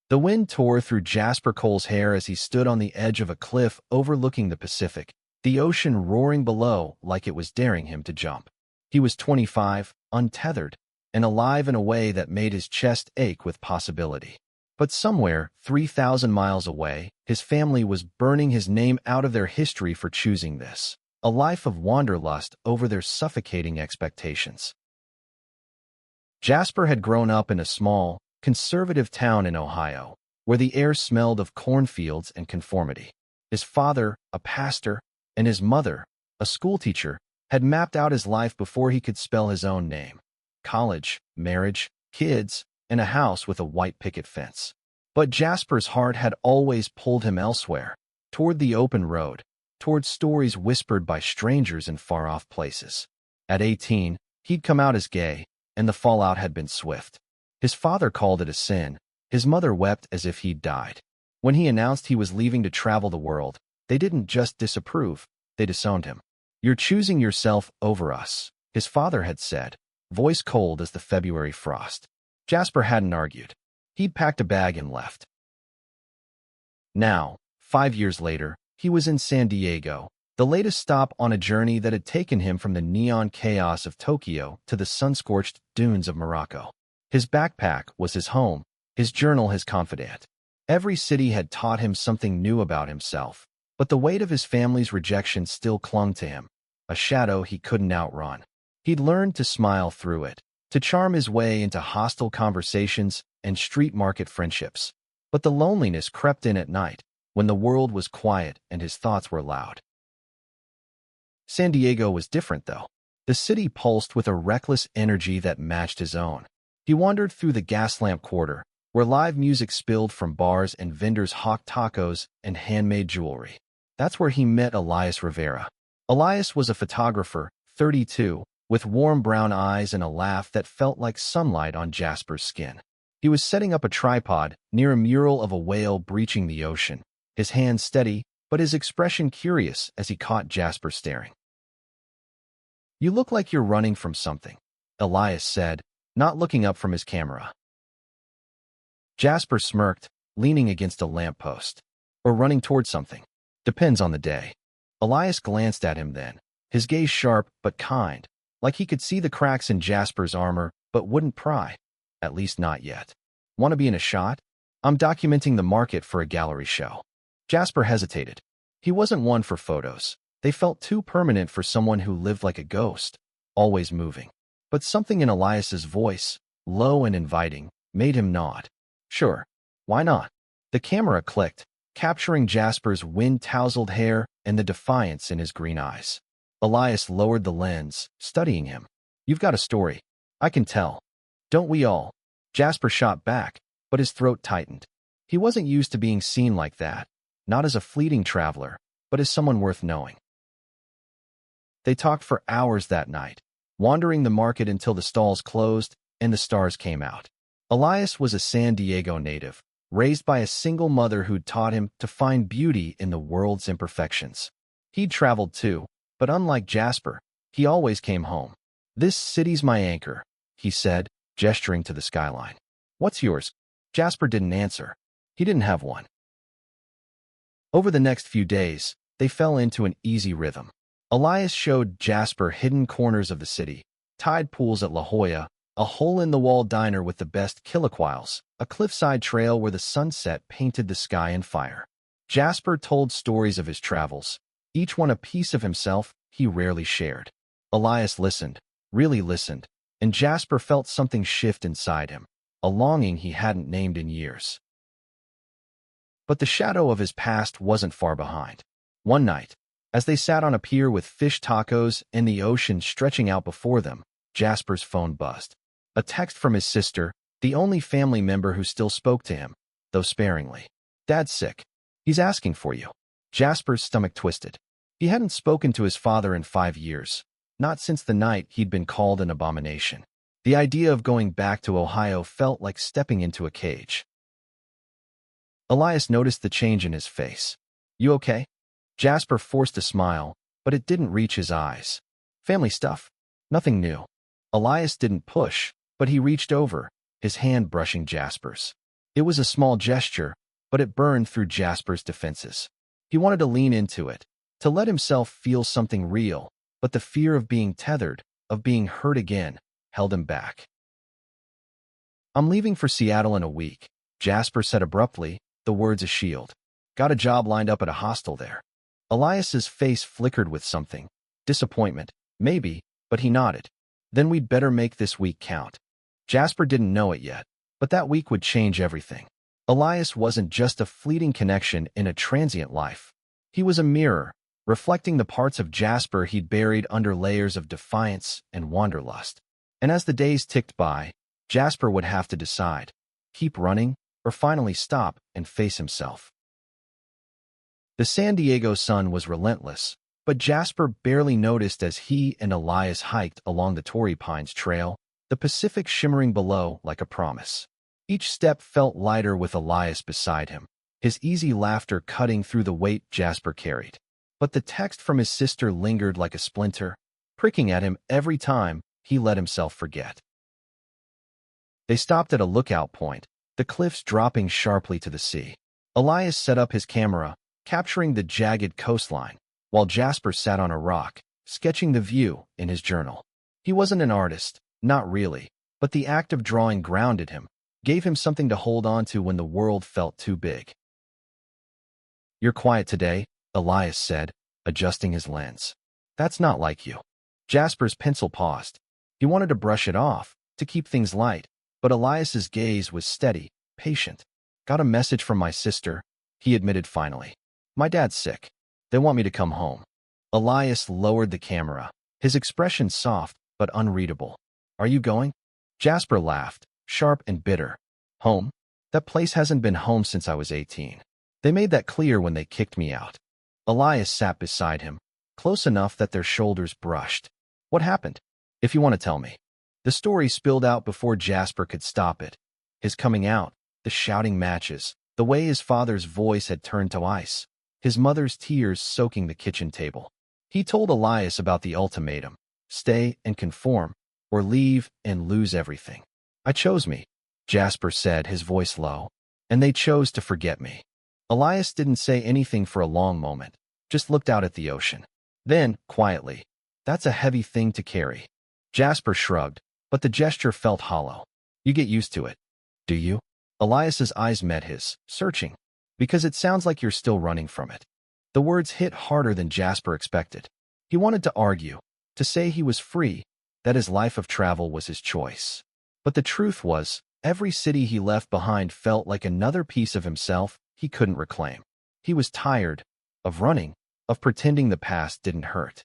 The wind tore through Jasper Cole's hair as he stood on the edge of a cliff overlooking the Pacific, the ocean roaring below like it was daring him to jump. He was 25, untethered, and alive in a way that made his chest ache with possibility. But somewhere, 3,000 miles away, his family was burning his name out of their history for choosing this, a life of wanderlust over their suffocating expectations. Jasper had grown up in a small, conservative town in Ohio, where the air smelled of cornfields and conformity. His father, a pastor, and his mother, a schoolteacher, had mapped out his life before he could spell his own name. College, marriage, kids, and a house with a white picket fence. But Jasper's heart had always pulled him elsewhere, toward the open road, toward stories whispered by strangers in far-off places. At 18, he'd come out as gay, and the fallout had been swift. His father called it a sin. His mother wept as if he'd died. When he announced he was leaving to travel the world, they didn't just disapprove, they disowned him. "You're choosing yourself over us," his father had said, voice cold as the February frost. Jasper hadn't argued. He'd packed a bag and left. Now, 5 years later, he was in San Diego, the latest stop on a journey that had taken him from the neon chaos of Tokyo to the sun-scorched dunes of Morocco. His backpack was his home, his journal his confidant. Every city had taught him something new about himself, but the weight of his family's rejection still clung to him, a shadow he couldn't outrun. He'd learned to smile through it, to charm his way into hostile conversations and street market friendships. But the loneliness crept in at night, when the world was quiet and his thoughts were loud. San Diego was different, though. The city pulsed with a reckless energy that matched his own. He wandered through the Gaslamp Quarter, where live music spilled from bars and vendors hawked tacos and handmade jewelry. That's where he met Elias Rivera. Elias was a photographer, 32, with warm brown eyes and a laugh that felt like sunlight on Jasper's skin. He was setting up a tripod near a mural of a whale breaching the ocean, his hands steady, but his expression curious as he caught Jasper staring. "You look like you're running from something," Elias said, not looking up from his camera. Jasper smirked, leaning against a lamppost. "Or running toward something. Depends on the day." Elias glanced at him then, his gaze sharp but kind, like he could see the cracks in Jasper's armor but wouldn't pry. "At least not yet. Want to be in a shot? I'm documenting the market for a gallery show." Jasper hesitated. He wasn't one for photos. They felt too permanent for someone who lived like a ghost, always moving. But something in Elias's voice, low and inviting, made him nod. "Sure, why not?" The camera clicked, capturing Jasper's wind-tousled hair and the defiance in his green eyes. Elias lowered the lens, studying him. "You've got a story. I can tell. Don't we all?" Jasper shot back, but his throat tightened. He wasn't used to being seen like that, not as a fleeting traveler, but as someone worth knowing. They talked for hours that night, wandering the market until the stalls closed and the stars came out. Elias was a San Diego native, raised by a single mother who'd taught him to find beauty in the world's imperfections. He'd traveled too, but unlike Jasper, he always came home. "This city's my anchor," he said, gesturing to the skyline. "What's yours?" Jasper didn't answer. He didn't have one. Over the next few days, they fell into an easy rhythm. Elias showed Jasper hidden corners of the city, tide pools at La Jolla, a hole-in-the-wall diner with the best chilaquiles, a cliffside trail where the sunset painted the sky in fire. Jasper told stories of his travels, each one a piece of himself he rarely shared. Elias listened, really listened, and Jasper felt something shift inside him, a longing he hadn't named in years. But the shadow of his past wasn't far behind. One night, as they sat on a pier with fish tacos and the ocean stretching out before them, Jasper's phone buzzed. A text from his sister, the only family member who still spoke to him, though sparingly. "Dad's sick. He's asking for you." Jasper's stomach twisted. He hadn't spoken to his father in 5 years, not since the night he'd been called an abomination. The idea of going back to Ohio felt like stepping into a cage. Elias noticed the change in his face. "You okay?" Jasper forced a smile, but it didn't reach his eyes. "Family stuff. Nothing new." Elias didn't push, but he reached over, his hand brushing Jasper's. It was a small gesture, but it burned through Jasper's defenses. He wanted to lean into it, to let himself feel something real, but the fear of being tethered, of being hurt again, held him back. "I'm leaving for Seattle in a week," Jasper said abruptly, the words a shield. "Got a job lined up at a hostel there." Elias's face flickered with something. Disappointment, maybe, but he nodded. "Then we'd better make this week count." Jasper didn't know it yet, but that week would change everything. Elias wasn't just a fleeting connection in a transient life. He was a mirror, reflecting the parts of Jasper he'd buried under layers of defiance and wanderlust. And as the days ticked by, Jasper would have to decide, keep running or finally stop and face himself. The San Diego sun was relentless, but Jasper barely noticed as he and Elias hiked along the Torrey Pines Trail, the Pacific shimmering below like a promise. Each step felt lighter with Elias beside him, his easy laughter cutting through the weight Jasper carried. But the text from his sister lingered like a splinter, pricking at him every time he let himself forget. They stopped at a lookout point, the cliffs dropping sharply to the sea. Elias set up his camera, capturing the jagged coastline, while Jasper sat on a rock, sketching the view in his journal. He wasn't an artist, not really, but the act of drawing grounded him, gave him something to hold on to when the world felt too big. "You're quiet today," Elias said, adjusting his lens. "That's not like you." Jasper's pencil paused. He wanted to brush it off, to keep things light, but Elias's gaze was steady, patient. "Got a message from my sister," he admitted finally. "My dad's sick. They want me to come home." Elias lowered the camera, his expression soft but unreadable. "Are you going?" Jasper laughed, sharp and bitter. "Home? That place hasn't been home since I was 18. They made that clear when they kicked me out." Elias sat beside him, close enough that their shoulders brushed. "What happened? If you want to tell me." The story spilled out before Jasper could stop it. His coming out, the shouting matches, the way his father's voice had turned to ice, his mother's tears soaking the kitchen table. He told Elias about the ultimatum: stay and conform, or leave and lose everything. "I chose me," Jasper said, his voice low, "and they chose to forget me." Elias didn't say anything for a long moment, just looked out at the ocean. Then, quietly, "That's a heavy thing to carry." Jasper shrugged, but the gesture felt hollow. "You get used to it, do you?" Elias's eyes met his, searching. "Because it sounds like you're still running from it." The words hit harder than Jasper expected. He wanted to argue, to say he was free, that his life of travel was his choice. But the truth was, every city he left behind felt like another piece of himself he couldn't reclaim. He was tired of running, of pretending the past didn't hurt.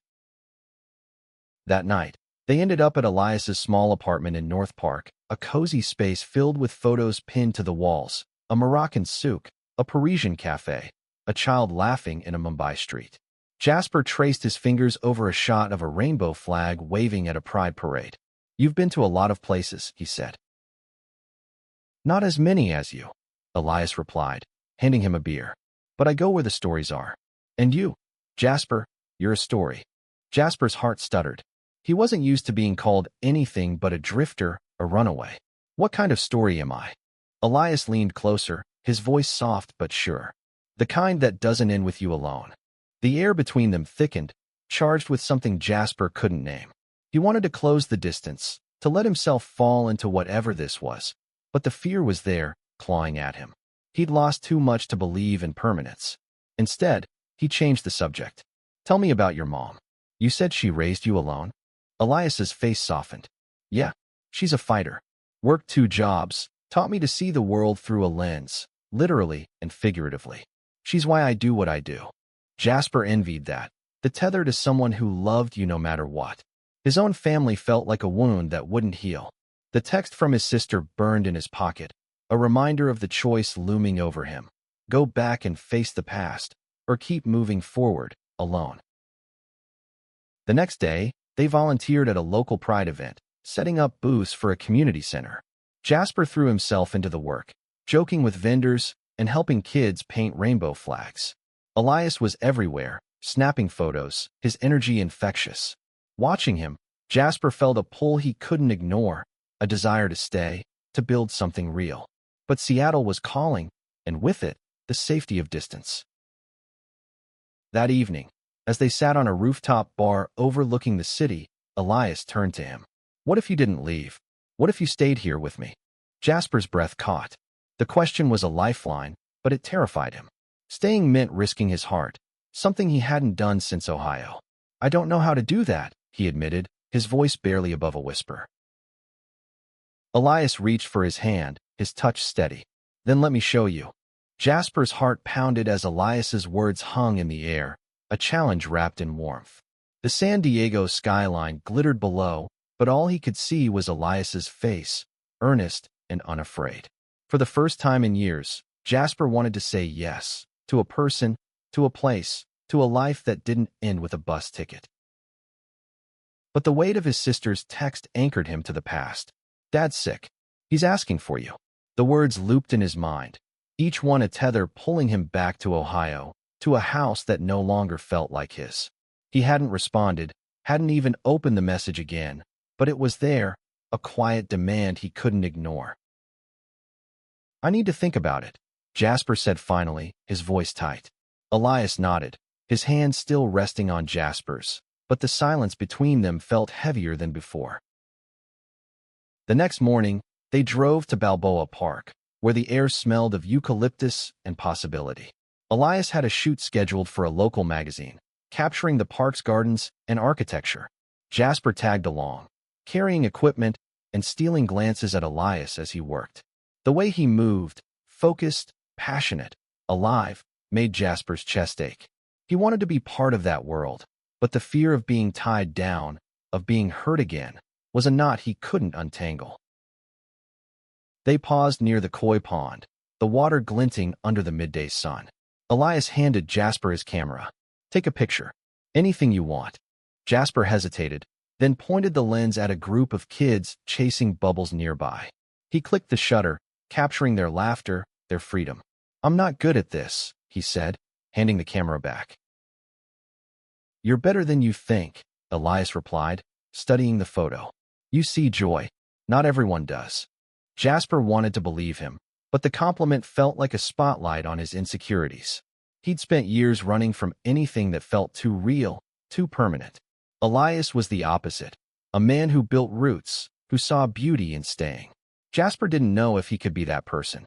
That night, they ended up at Elias's small apartment in North Park, a cozy space filled with photos pinned to the walls, a Moroccan souk, a Parisian cafe, a child laughing in a Mumbai street. Jasper traced his fingers over a shot of a rainbow flag waving at a pride parade. "You've been to a lot of places," he said. "Not as many as you," Elias replied, handing him a beer. "But I go where the stories are." "And you, Jasper, you're a story." Jasper's heart stuttered. He wasn't used to being called anything but a drifter, a runaway. "What kind of story am I?" Elias leaned closer, his voice soft but sure. "The kind that doesn't end with you alone." The air between them thickened, charged with something Jasper couldn't name. He wanted to close the distance, to let himself fall into whatever this was. But the fear was there, clawing at him. He'd lost too much to believe in permanence. Instead, he changed the subject. "Tell me about your mom. You said she raised you alone?" Elias's face softened. "Yeah, she's a fighter. Worked 2 jobs, taught me to see the world through a lens, literally and figuratively. She's why I do what I do." Jasper envied that, the tether to someone who loved you no matter what. His own family felt like a wound that wouldn't heal. The text from his sister burned in his pocket, a reminder of the choice looming over him: go back and face the past, or keep moving forward, alone. The next day, they volunteered at a local Pride event, setting up booths for a community center. Jasper threw himself into the work, joking with vendors and helping kids paint rainbow flags. Elias was everywhere, snapping photos, his energy infectious. Watching him, Jasper felt a pull he couldn't ignore, a desire to stay, to build something real. But Seattle was calling, and with it, the safety of distance. That evening, as they sat on a rooftop bar overlooking the city, Elias turned to him. "What if you didn't leave? What if you stayed here with me?" Jasper's breath caught. The question was a lifeline, but it terrified him. Staying meant risking his heart, something he hadn't done since Ohio. "I don't know how to do that," he admitted, his voice barely above a whisper. Elias reached for his hand, his touch steady. "Then let me show you." Jasper's heart pounded as Elias's words hung in the air, a challenge wrapped in warmth. The San Diego skyline glittered below, but all he could see was Elias's face, earnest and unafraid. For the first time in years, Jasper wanted to say yes, to a person, to a place, to a life that didn't end with a bus ticket. But the weight of his sister's text anchored him to the past. "Dad's sick. He's asking for you." The words looped in his mind, each one a tether pulling him back to Ohio, to a house that no longer felt like his. He hadn't responded, hadn't even opened the message again, but it was there, a quiet demand he couldn't ignore. "I need to think about it," Jasper said finally, his voice tight. Elias nodded, his hand still resting on Jasper's, but the silence between them felt heavier than before. The next morning, they drove to Balboa Park, where the air smelled of eucalyptus and possibility. Elias had a shoot scheduled for a local magazine, capturing the park's gardens and architecture. Jasper tagged along, carrying equipment and stealing glances at Elias as he worked. The way he moved, focused, passionate, alive, made Jasper's chest ache. He wanted to be part of that world, but the fear of being tied down, of being hurt again, was a knot he couldn't untangle. They paused near the koi pond, the water glinting under the midday sun. Elias handed Jasper his camera. "Take a picture. Anything you want." Jasper hesitated, then pointed the lens at a group of kids chasing bubbles nearby. He clicked the shutter, capturing their laughter, their freedom. "I'm not good at this," he said, handing the camera back. "You're better than you think," Elias replied, studying the photo. "You see joy. Not everyone does." Jasper wanted to believe him, but the compliment felt like a spotlight on his insecurities. He'd spent years running from anything that felt too real, too permanent. Elias was the opposite, a man who built roots, who saw beauty in staying. Jasper didn't know if he could be that person.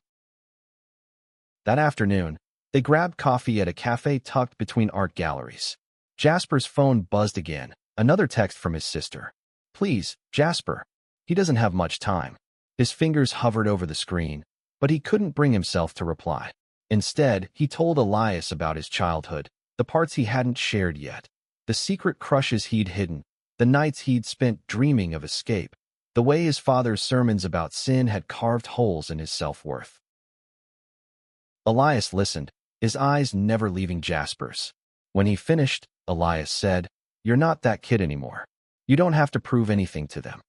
That afternoon, they grabbed coffee at a cafe tucked between art galleries. Jasper's phone buzzed again, another text from his sister. "Please, Jasper." He doesn't have much time. His fingers hovered over the screen, but he couldn't bring himself to reply. Instead, he told Elias about his childhood, the parts he hadn't shared yet, the secret crushes he'd hidden, the nights he'd spent dreaming of escape, the way his father's sermons about sin had carved holes in his self-worth. Elias listened, his eyes never leaving Jasper's. When he finished, Elias said, "You're not that kid anymore. You don't have to prove anything to them."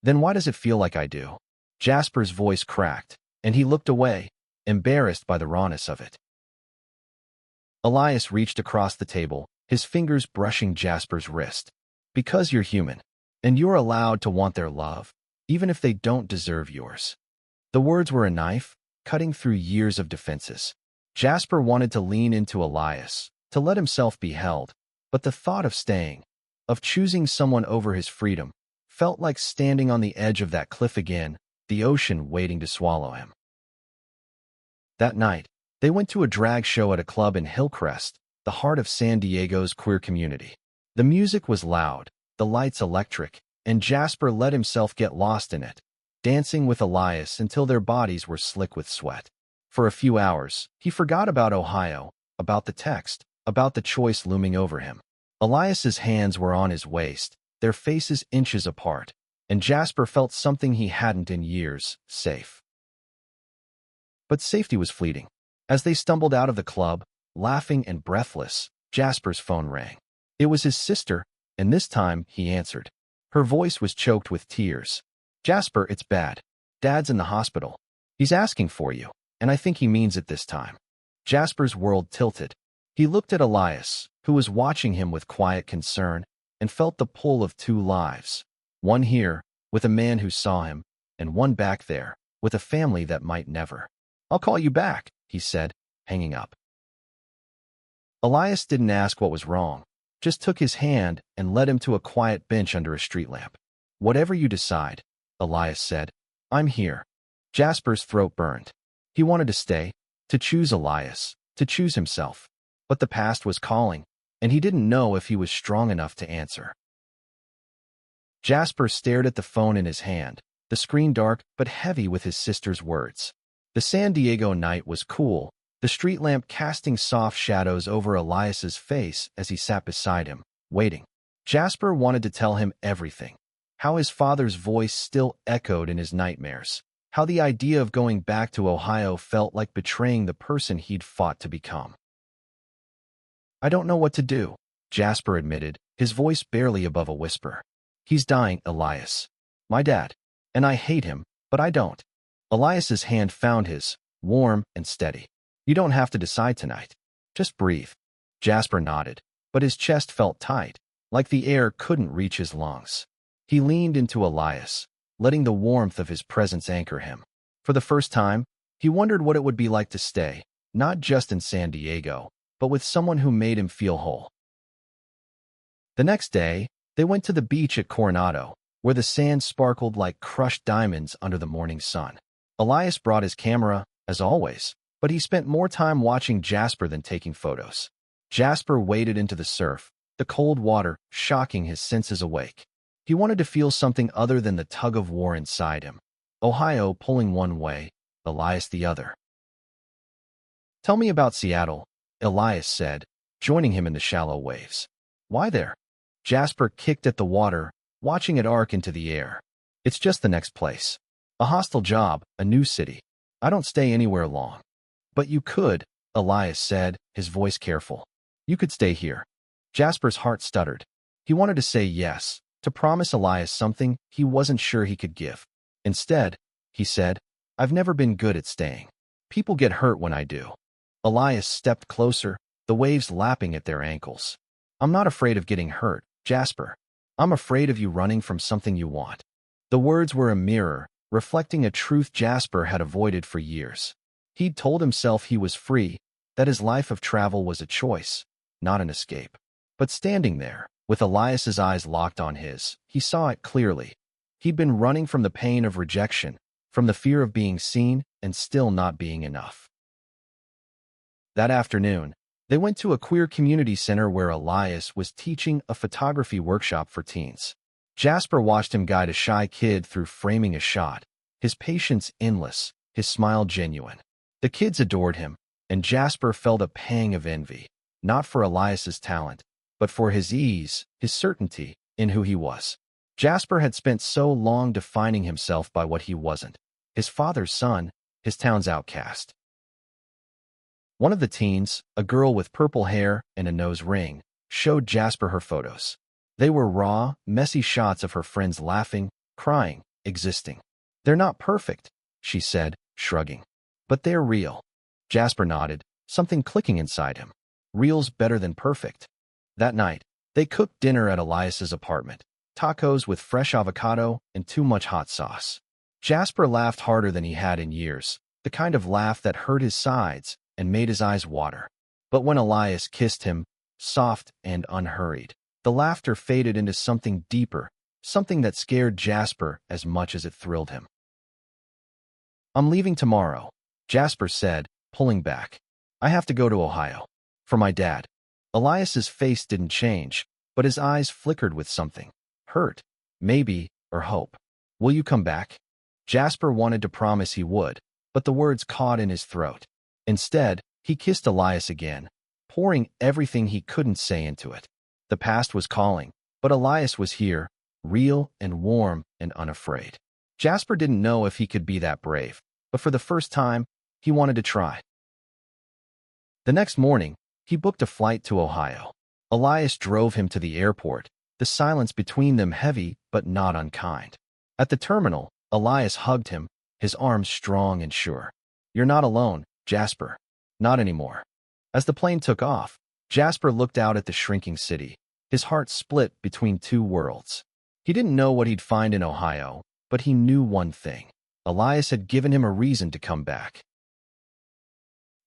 "Then why does it feel like I do?" Jasper's voice cracked, and he looked away, embarrassed by the rawness of it. Elias reached across the table, his fingers brushing Jasper's wrist. "Because you're human, and you're allowed to want their love, even if they don't deserve yours." The words were a knife, cutting through years of defenses. Jasper wanted to lean into Elias, to let himself be held, but the thought of staying, of choosing someone over his freedom, felt like standing on the edge of that cliff again, the ocean waiting to swallow him. That night, they went to a drag show at a club in Hillcrest, the heart of San Diego's queer community. The music was loud, the lights electric, and Jasper let himself get lost in it, dancing with Elias until their bodies were slick with sweat. For a few hours, he forgot about Ohio, about the text, about the choice looming over him. Elias's hands were on his waist, their faces inches apart, and Jasper felt something he hadn't in years, safe. But safety was fleeting. As they stumbled out of the club, laughing and breathless, Jasper's phone rang. It was his sister, and this time he answered. Her voice was choked with tears. "Jasper, it's bad. Dad's in the hospital. He's asking for you, and I think he means it this time." Jasper's world tilted. He looked at Elias, who was watching him with quiet concern, and felt the pull of two lives. One here, with a man who saw him, and one back there, with a family that might never. I'll call you back, he said, hanging up. Elias didn't ask what was wrong, just took his hand and led him to a quiet bench under a street lamp. Whatever you decide, Elias said, I'm here. Jasper's throat burned. He wanted to stay, to choose Elias, to choose himself. But the past was calling, and he didn't know if he was strong enough to answer. Jasper stared at the phone in his hand, the screen dark but heavy with his sister's words. The San Diego night was cool, the street lamp casting soft shadows over Elias's face as he sat beside him, waiting. Jasper wanted to tell him everything. How his father's voice still echoed in his nightmares. How the idea of going back to Ohio felt like betraying the person he'd fought to become. I don't know what to do, Jasper admitted, his voice barely above a whisper. He's dying, Elias. My dad. And I hate him, but I don't. Elias's hand found his, warm and steady. You don't have to decide tonight. Just breathe. Jasper nodded, but his chest felt tight, like the air couldn't reach his lungs. He leaned into Elias, letting the warmth of his presence anchor him. For the first time, he wondered what it would be like to stay, not just in San Diego, but with someone who made him feel whole. The next day, they went to the beach at Coronado, where the sand sparkled like crushed diamonds under the morning sun. Elias brought his camera, as always, but he spent more time watching Jasper than taking photos. Jasper waded into the surf, the cold water shocking his senses awake. He wanted to feel something other than the tug-of-war inside him. Ohio pulling one way, Elias the other. Tell me about Seattle, Elias said, joining him in the shallow waves. Why there? Jasper kicked at the water, watching it arc into the air. It's just the next place. A hostile job, a new city. I don't stay anywhere long. But you could, Elias said, his voice careful. You could stay here. Jasper's heart stuttered. He wanted to say yes, to promise Elias something he wasn't sure he could give. Instead, he said, I've never been good at staying. People get hurt when I do. Elias stepped closer, the waves lapping at their ankles. I'm not afraid of getting hurt, Jasper. I'm afraid of you running from something you want. The words were a mirror, reflecting a truth Jasper had avoided for years. He'd told himself he was free, that his life of travel was a choice, not an escape. But standing there, with Elias's eyes locked on his, he saw it clearly. He'd been running from the pain of rejection, from the fear of being seen and still not being enough. That afternoon, they went to a queer community center where Elias was teaching a photography workshop for teens. Jasper watched him guide a shy kid through framing a shot, his patience endless, his smile genuine. The kids adored him, and Jasper felt a pang of envy, not for Elias's talent, but for his ease, his certainty in who he was. Jasper had spent so long defining himself by what he wasn't, his father's son, his town's outcast. One of the teens, a girl with purple hair and a nose ring, showed Jasper her photos. They were raw, messy shots of her friends laughing, crying, existing. They're not perfect, she said, shrugging. But they're real. Jasper nodded, something clicking inside him. Real's better than perfect. That night, they cooked dinner at Elias's apartment, tacos with fresh avocado and too much hot sauce. Jasper laughed harder than he had in years, the kind of laugh that hurt his sides and made his eyes water. But when Elias kissed him, soft and unhurried, the laughter faded into something deeper, something that scared Jasper as much as it thrilled him. I'm leaving tomorrow, Jasper said, pulling back. I have to go to Ohio. For my dad. Elias's face didn't change, but his eyes flickered with something. Hurt, maybe, or hope. Will you come back? Jasper wanted to promise he would, but the words caught in his throat. Instead, he kissed Elias again, pouring everything he couldn't say into it. The past was calling, but Elias was here, real and warm and unafraid. Jasper didn't know if he could be that brave, but for the first time, he wanted to try. The next morning, he booked a flight to Ohio. Elias drove him to the airport, the silence between them heavy but not unkind. At the terminal, Elias hugged him, his arms strong and sure. You're not alone, Jasper. Not anymore. As the plane took off, Jasper looked out at the shrinking city, his heart split between two worlds. He didn't know what he'd find in Ohio, but he knew one thing. Elias had given him a reason to come back.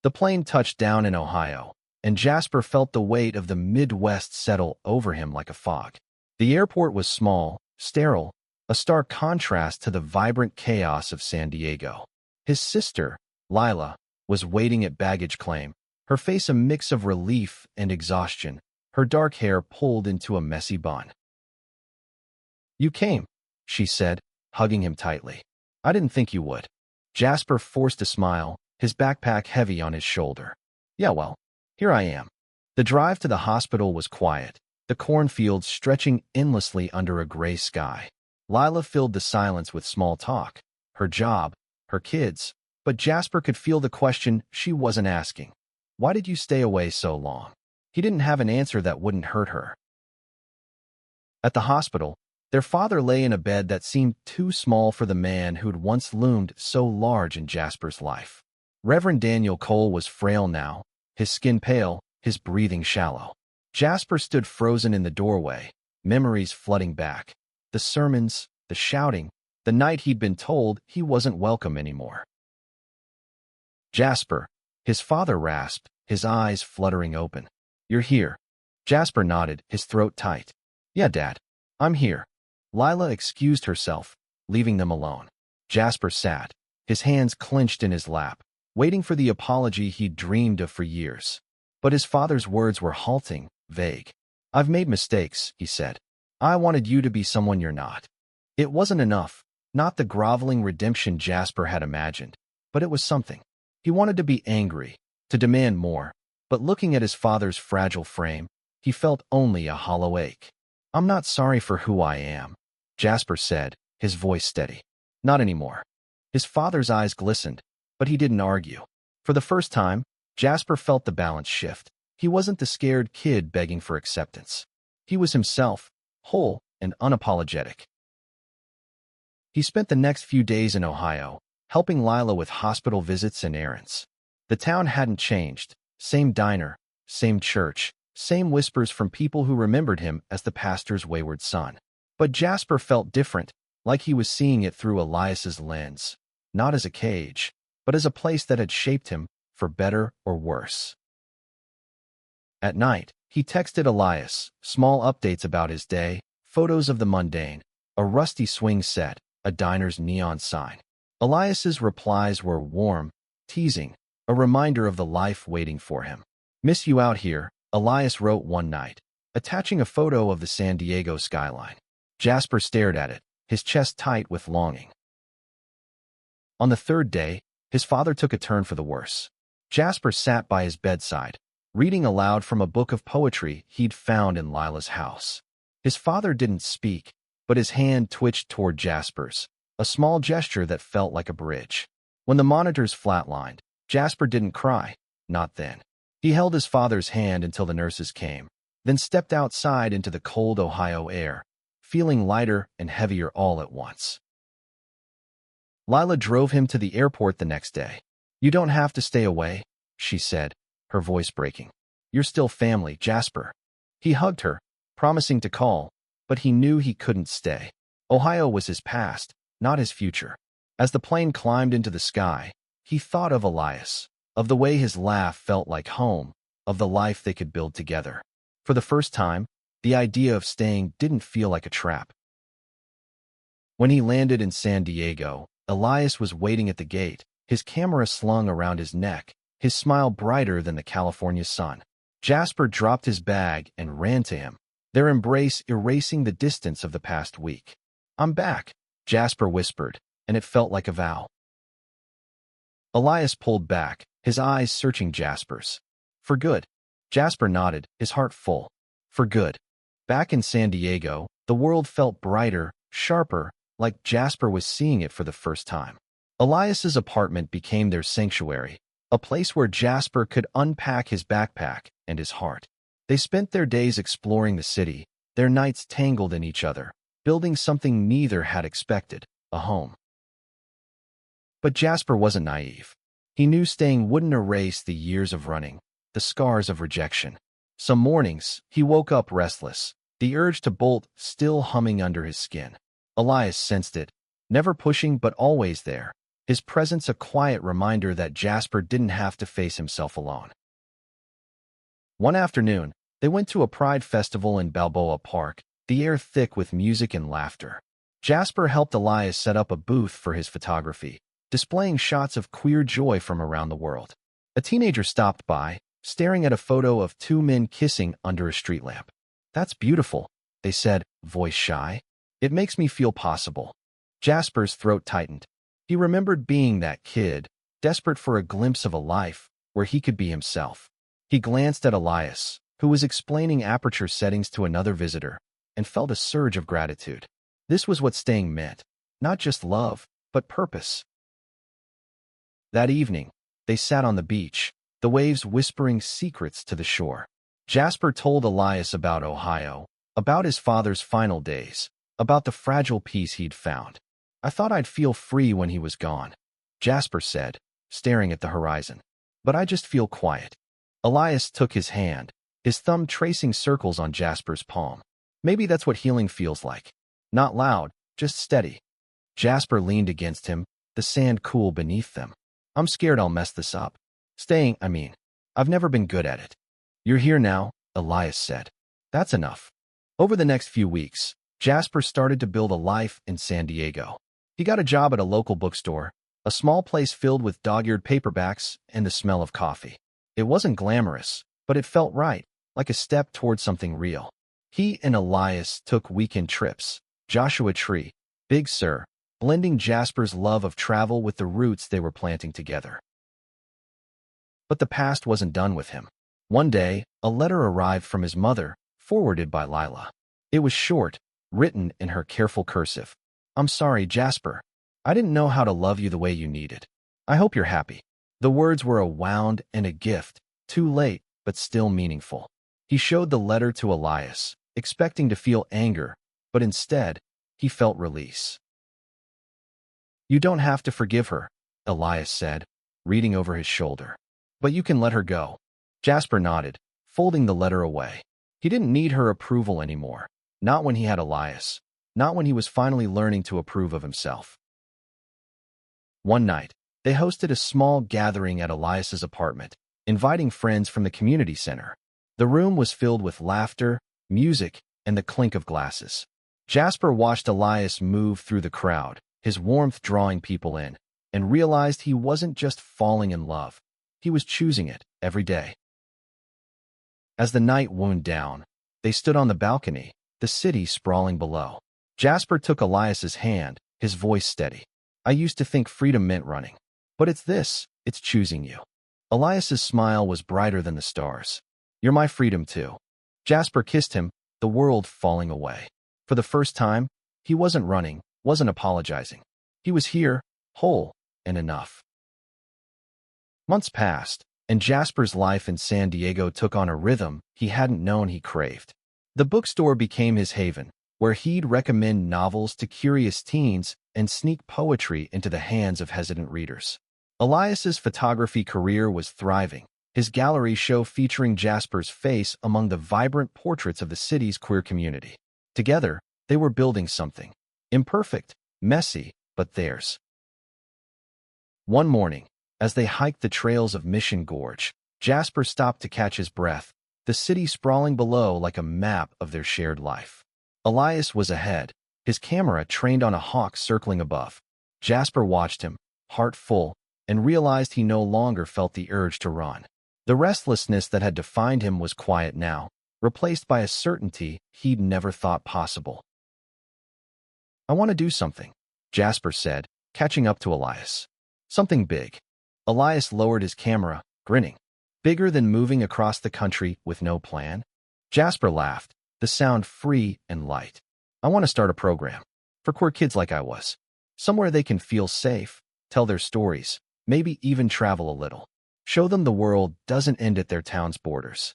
The plane touched down in Ohio, and Jasper felt the weight of the Midwest settle over him like a fog. The airport was small, sterile, a stark contrast to the vibrant chaos of San Diego. His sister, Lila, was waiting at baggage claim, her face a mix of relief and exhaustion, her dark hair pulled into a messy bun. "You came," she said, hugging him tightly. "I didn't think you would." Jasper forced a smile, his backpack heavy on his shoulder. "Yeah, well, here I am." The drive to the hospital was quiet, the cornfields stretching endlessly under a gray sky. Lila filled the silence with small talk, her job, her kids, but Jasper could feel the question she wasn't asking. Why did you stay away so long? He didn't have an answer that wouldn't hurt her. At the hospital, their father lay in a bed that seemed too small for the man who'd once loomed so large in Jasper's life. Reverend Daniel Cole was frail now, his skin pale, his breathing shallow. Jasper stood frozen in the doorway, memories flooding back. The sermons, the shouting, the night he'd been told he wasn't welcome anymore. "Jasper," his father rasped, his eyes fluttering open. "You're here." Jasper nodded, his throat tight. "Yeah, Dad. I'm here." Lila excused herself, leaving them alone. Jasper sat, his hands clenched in his lap, waiting for the apology he'd dreamed of for years. But his father's words were halting, vague. "I've made mistakes," he said. "I wanted you to be someone you're not." It wasn't enough, not the groveling redemption Jasper had imagined, but it was something. He wanted to be angry, to demand more, but looking at his father's fragile frame, he felt only a hollow ache. "I'm not sorry for who I am," Jasper said, his voice steady. "Not anymore." His father's eyes glistened, but he didn't argue. For the first time, Jasper felt the balance shift. He wasn't the scared kid begging for acceptance. He was himself, whole and unapologetic. He spent the next few days in Ohio, helping Lila with hospital visits and errands. The town hadn't changed. Same diner, same church, same whispers from people who remembered him as the pastor's wayward son. But Jasper felt different, like he was seeing it through Elias's lens, not as a cage, but as a place that had shaped him, for better or worse. At night, he texted Elias, small updates about his day, photos of the mundane, a rusty swing set, a diner's neon sign. Elias's replies were warm, teasing, a reminder of the life waiting for him. "Miss you out here," Elias wrote one night, attaching a photo of the San Diego skyline. Jasper stared at it, his chest tight with longing. On the third day, his father took a turn for the worse. Jasper sat by his bedside, reading aloud from a book of poetry he'd found in Lila's house. His father didn't speak, but his hand twitched toward Jasper's, a small gesture that felt like a bridge. When the monitors flatlined, Jasper didn't cry, not then. He held his father's hand until the nurses came, then stepped outside into the cold Ohio air, feeling lighter and heavier all at once. Lila drove him to the airport the next day. "You don't have to stay away," she said, her voice breaking. "You're still family, Jasper." He hugged her, promising to call, but he knew he couldn't stay. Ohio was his past, not his future. As the plane climbed into the sky, he thought of Elias, of the way his laugh felt like home, of the life they could build together. For the first time, the idea of staying didn't feel like a trap. When he landed in San Diego, Elias was waiting at the gate, his camera slung around his neck, his smile brighter than the California sun. Jasper dropped his bag and ran to him, their embrace erasing the distance of the past week. "I'm back," Jasper whispered, and it felt like a vow. Elias pulled back, his eyes searching Jasper's. "For good." Jasper nodded, his heart full. For good. Back in San Diego, the world felt brighter, sharper, like Jasper was seeing it for the first time. Elias's apartment became their sanctuary, a place where Jasper could unpack his backpack and his heart. They spent their days exploring the city, their nights tangled in each other, building something neither had expected, a home. But Jasper wasn't naive. He knew staying wouldn't erase the years of running, the scars of rejection. Some mornings, he woke up restless, the urge to bolt still humming under his skin. Elias sensed it, never pushing but always there, his presence a quiet reminder that Jasper didn't have to face himself alone. One afternoon, they went to a pride festival in Balboa Park, the air thick with music and laughter. Jasper helped Elias set up a booth for his photography, displaying shots of queer joy from around the world. A teenager stopped by, staring at a photo of two men kissing under a street lamp. "That's beautiful," they said, voice shy. "It makes me feel possible." Jasper's throat tightened. He remembered being that kid, desperate for a glimpse of a life where he could be himself. He glanced at Elias, who was explaining aperture settings to another visitor, and felt a surge of gratitude. This was what staying meant, not just love, but purpose. That evening, they sat on the beach, the waves whispering secrets to the shore. Jasper told Elias about Ohio, about his father's final days, about the fragile peace he'd found. "I thought I'd feel free when he was gone," Jasper said, staring at the horizon. "But I just feel quiet." Elias took his hand, his thumb tracing circles on Jasper's palm. "Maybe that's what healing feels like. Not loud, just steady." Jasper leaned against him, the sand cool beneath them. "I'm scared I'll mess this up. I've never been good at it." "You're here now," Elias said. "That's enough." Over the next few weeks, Jasper started to build a life in San Diego. He got a job at a local bookstore, a small place filled with dog-eared paperbacks and the smell of coffee. It wasn't glamorous, but it felt right, like a step toward something real. He and Elias took weekend trips, Joshua Tree, Big Sur, blending Jasper's love of travel with the roots they were planting together. But the past wasn't done with him. One day, a letter arrived from his mother, forwarded by Lila. It was short, written in her careful cursive. "I'm sorry, Jasper. I didn't know how to love you the way you needed. I hope you're happy." The words were a wound and a gift, too late, but still meaningful. He showed the letter to Elias, expecting to feel anger, but instead, he felt release. "You don't have to forgive her," Elias said, reading over his shoulder. "But you can let her go." Jasper nodded, folding the letter away. He didn't need her approval anymore. Not when he had Elias. Not when he was finally learning to approve of himself. One night, they hosted a small gathering at Elias's apartment, inviting friends from the community center. The room was filled with laughter, music, and the clink of glasses. Jasper watched Elias move through the crowd, his warmth drawing people in, and realized he wasn't just falling in love. He was choosing it every day. As the night wound down, they stood on the balcony, the city sprawling below. Jasper took Elias's hand, his voice steady. "I used to think freedom meant running. But it's choosing you." Elias's smile was brighter than the stars. "You're my freedom too." Jasper kissed him, the world falling away. For the first time, he wasn't running, wasn't apologizing. He was here, whole, and enough. Months passed, and Jasper's life in San Diego took on a rhythm he hadn't known he craved. The bookstore became his haven, where he'd recommend novels to curious teens and sneak poetry into the hands of hesitant readers. Elias's photography career was thriving, his gallery show featuring Jasper's face among the vibrant portraits of the city's queer community. Together, they were building something. Imperfect, messy, but theirs. One morning, as they hiked the trails of Mission Gorge, Jasper stopped to catch his breath, the city sprawling below like a map of their shared life. Elias was ahead, his camera trained on a hawk circling above. Jasper watched him, heart full, and realized he no longer felt the urge to run. The restlessness that had defined him was quiet now, replaced by a certainty he'd never thought possible. "I want to do something," Jasper said, catching up to Elias. "Something big." Elias lowered his camera, grinning. "Bigger than moving across the country with no plan?" Jasper laughed, the sound free and light. "I want to start a program. For queer kids like I was. Somewhere they can feel safe, tell their stories, maybe even travel a little. Show them the world doesn't end at their town's borders."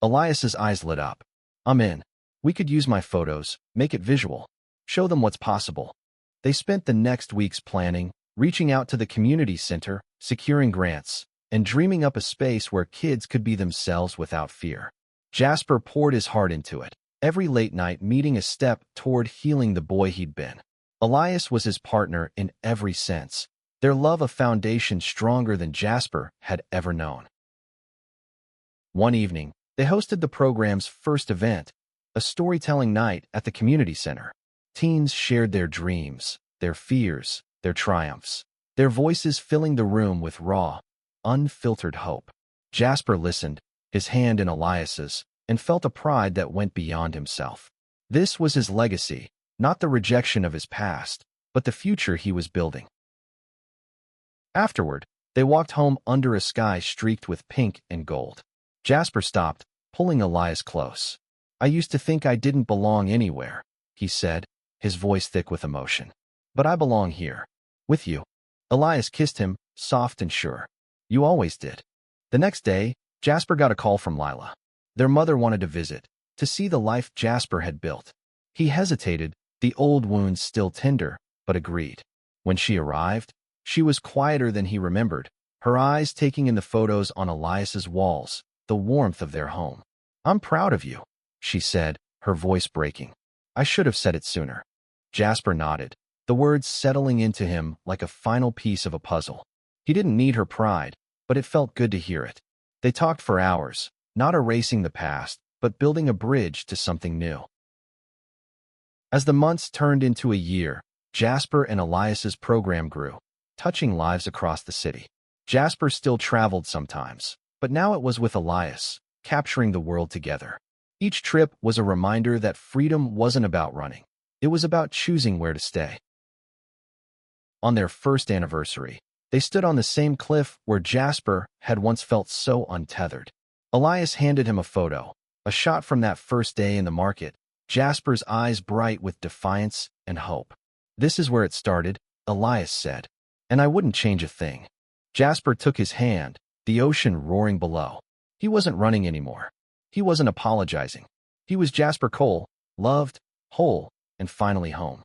Elias's eyes lit up. "I'm in. We could use my photos, make it visual. Show them what's possible." They spent the next weeks planning, reaching out to the community center, securing grants, and dreaming up a space where kids could be themselves without fear. Jasper poured his heart into it, every late night meeting a step toward healing the boy he'd been. Elias was his partner in every sense, their love a foundation stronger than Jasper had ever known. One evening, they hosted the program's first event, a storytelling night at the community center. Teens shared their dreams, their fears, their triumphs, their voices filling the room with raw, unfiltered hope. Jasper listened, his hand in Elias's, and felt a pride that went beyond himself. This was his legacy, not the rejection of his past, but the future he was building. Afterward, they walked home under a sky streaked with pink and gold. Jasper stopped, pulling Elias close. "I used to think I didn't belong anywhere," he said, his voice thick with emotion. "But I belong here. With you." Elias kissed him, soft and sure. "You always did." The next day, Jasper got a call from Lila. Their mother wanted to visit, to see the life Jasper had built. He hesitated, the old wounds still tender, but agreed. When she arrived, she was quieter than he remembered, her eyes taking in the photos on Elias's walls, the warmth of their home. "I'm proud of you," she said, her voice breaking. "I should have said it sooner." Jasper nodded, the words settling into him like a final piece of a puzzle. He didn't need her pride, but it felt good to hear it. They talked for hours, not erasing the past, but building a bridge to something new. As the months turned into a year, Jasper and Elias's program grew, touching lives across the city. Jasper still traveled sometimes, but now it was with Elias, capturing the world together. Each trip was a reminder that freedom wasn't about running. It was about choosing where to stay. On their first anniversary, they stood on the same cliff where Jasper had once felt so untethered. Elias handed him a photo, a shot from that first day in the market, Jasper's eyes bright with defiance and hope. "This is where it started," Elias said, "and I wouldn't change a thing." Jasper took his hand, the ocean roaring below. He wasn't running anymore. He wasn't apologizing. He was Jasper Cole, loved, whole, and finally home.